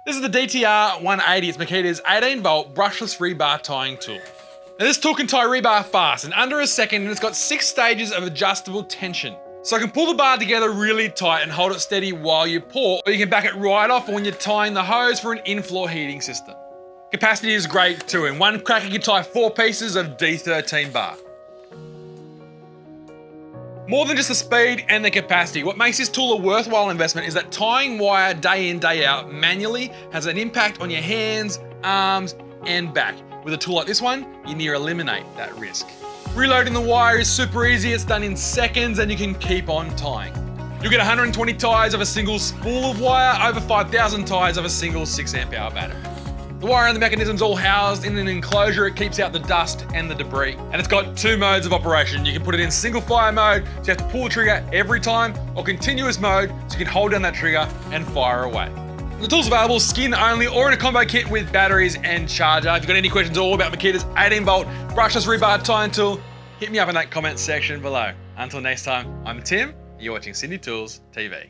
This is the DTR180. It's Makita's 18v Brushless Rebar Tying tool. Now this tool can tie rebar fast, in under a second, and it's got 6 stages of adjustable tension. So I can pull the bar together really tight and hold it steady while you pour, or you can back it right off when you're tying the hose for an in-floor heating system. Capacity is great too. In one crack you can tie 4 pieces of D13 bar. More than just the speed and the capacity, what makes this tool a worthwhile investment is that tying wire day in, day out manually has an impact on your hands, arms, and back. With a tool like this one, you near eliminate that risk. Reloading the wire is super easy, it's done in seconds and you can keep on tying. You'll get 120 ties of a single spool of wire, over 5,000 ties of a single 6 amp hour battery. The wire and the mechanism's all housed in an enclosure. It keeps out the dust and the debris. And it's got 2 modes of operation. You can put it in single fire mode, so you have to pull the trigger every time, or continuous mode, so you can hold down that trigger and fire away. The tool's available skin only or in a combo kit with batteries and charger. If you've got any questions all about Makita's 18v Brushless Rebar Tying tool, hit me up in that comment section below. Until next time, I'm Tim, you're watching Sydney Tools TV.